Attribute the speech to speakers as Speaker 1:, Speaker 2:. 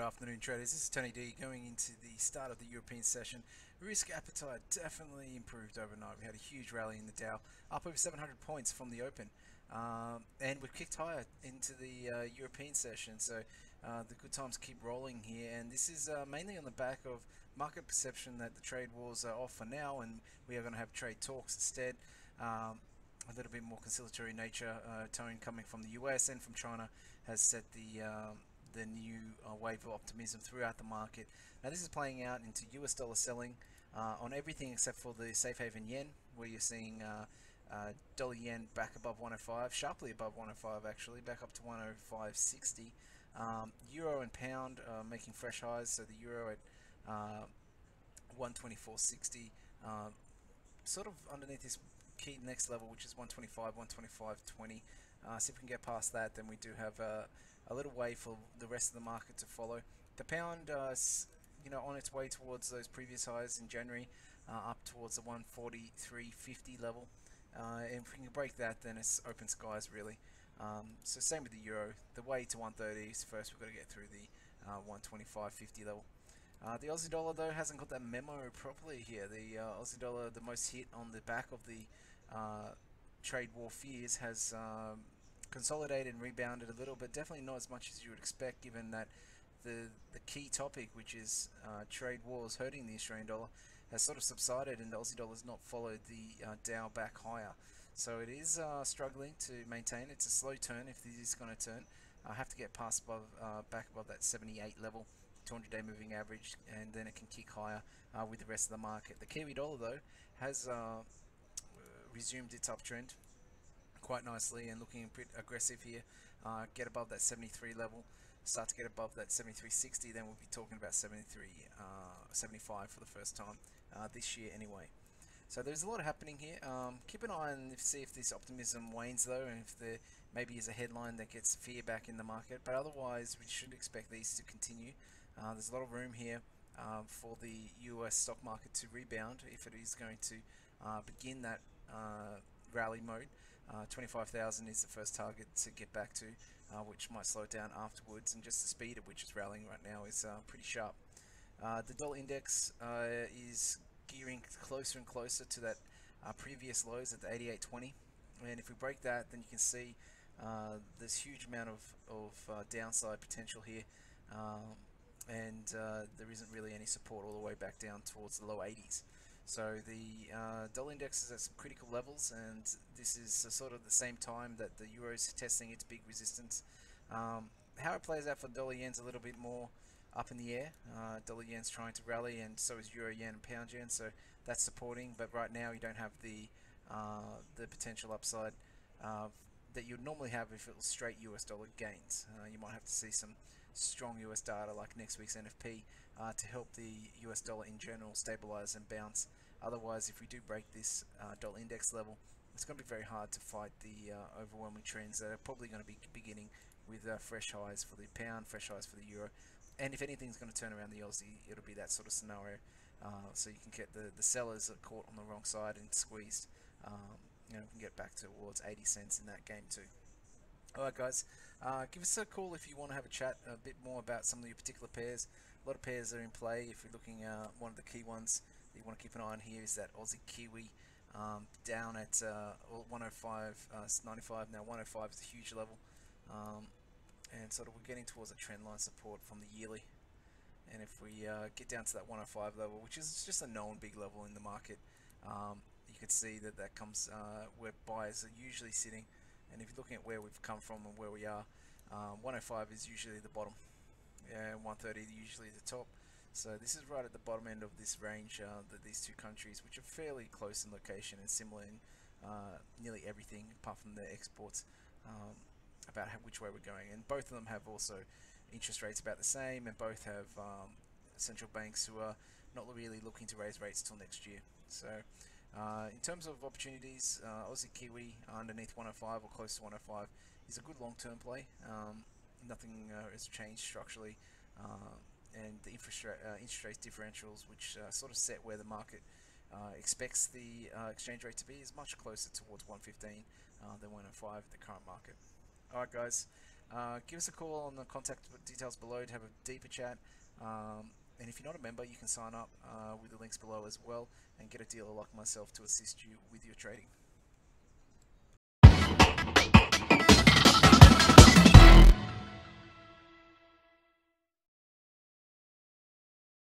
Speaker 1: afternoon, traders. This is Tony D going into the start of the European session. Risk appetite definitely improved overnight. We had a huge rally in the Dow, up over 700 points from the open. And we've kicked higher into the European session, so the good times keep rolling here. And this is mainly on the back of market perception that the trade wars are off for now, and we are going to have trade talks instead. A little bit more conciliatory nature tone coming from the US and from China has set the new wave of optimism throughout the market. Now this is playing out into US dollar selling on everything except for the safe haven yen, where you're seeing dollar yen back above 105, sharply above 105 actually, back up to 105.60. Euro and pound making fresh highs, so the euro at 124.60, sort of underneath this key next level, which is 125, 125.20. See if we can get past that, then we do have a little way for the rest of the market to follow. The pound, on its way towards those previous highs in January, up towards the 143.50 level. And if we can break that, then it's open skies really. So same with the euro. The way to 130 is first we've got to get through the 125.50 level. The Aussie dollar though hasn't got that memo properly here. The Aussie dollar, the most hit on the back of the trade war fears, has consolidated and rebounded a little, but definitely not as much as you would expect, given that the key topic, which is trade wars hurting the Australian dollar, has sort of subsided, and the Aussie dollar has not followed the Dow back higher. So it is struggling to maintain. It's a slow turn if this is going to turn. I have to get past back above that 78 level. 200-day moving average, and then it can kick higher with the rest of the market. The Kiwi dollar though has resumed its uptrend quite nicely and looking pretty aggressive here. Get above that 73 level, start to get above that 73.60, then we'll be talking about 75 for the first time this year anyway. So there's a lot happening here. Keep an eye on see if this optimism wanes though, and if there maybe is a headline that gets fear back in the market. But otherwise, we should expect these to continue. There's a lot of room here for the US stock market to rebound if it is going to begin that rally mode. 25,000 is the first target to get back to, which might slow it down afterwards. And just the speed at which it's rallying right now is pretty sharp. The dollar index is gearing closer and closer to that previous lows at the 88.20, and if we break that, then you can see there's huge amount of downside potential here, and there isn't really any support all the way back down towards the low 80s. So the dollar index is at some critical levels, and this is sort of the same time that the euro is testing its big resistance. How it plays out for dollar yen's a little bit more up in the air. Dollar yen's trying to rally, and so is euro yen and pound yen, so that's supporting. But right now you don't have the potential upside that you'd normally have if it was straight US dollar gains. You might have to see some strong US data like next week's NFP to help the US dollar in general stabilize and bounce. Otherwise, if we do break this dollar index level, it's going to be very hard to fight the overwhelming trends that are probably going to be beginning with fresh highs for the pound, fresh highs for the euro. And if anything's going to turn around the Aussie, it'll be that sort of scenario. So you can get the sellers are caught on the wrong side and squeezed. We can get back towards 80 cents in that game too. Alright guys, give us a call if you want to have a chat a bit more about some of your particular pairs. A lot of pairs are in play. If you're looking at one of the key ones that you want to keep an eye on here is that Aussie Kiwi, down at 105.95. Now 105 is a huge level, and sort of we're getting towards a trend line support from the yearly. And if we get down to that 105 level, which is just a known big level in the market, you can see that comes where buyers are usually sitting. And if you're looking at where we've come from and where we are, 105 is usually the bottom, and 130 is usually the top. So this is right at the bottom end of this range, that these two countries, which are fairly close in location and similar in nearly everything apart from their exports, about which way we're going. And both of them have also interest rates about the same, and both have central banks who are not really looking to raise rates till next year. So in terms of opportunities, Aussie Kiwi underneath 105 or close to 105 is a good long-term play. Nothing has changed structurally, and the interest rate differentials, which sort of set where the market expects the exchange rate to be, is much closer towards 115 than 105 at the current market. Alright guys, give us a call on the contact details below to have a deeper chat. And if you're not a member, you can sign up with the links below as well and get a dealer like myself to assist you with your trading.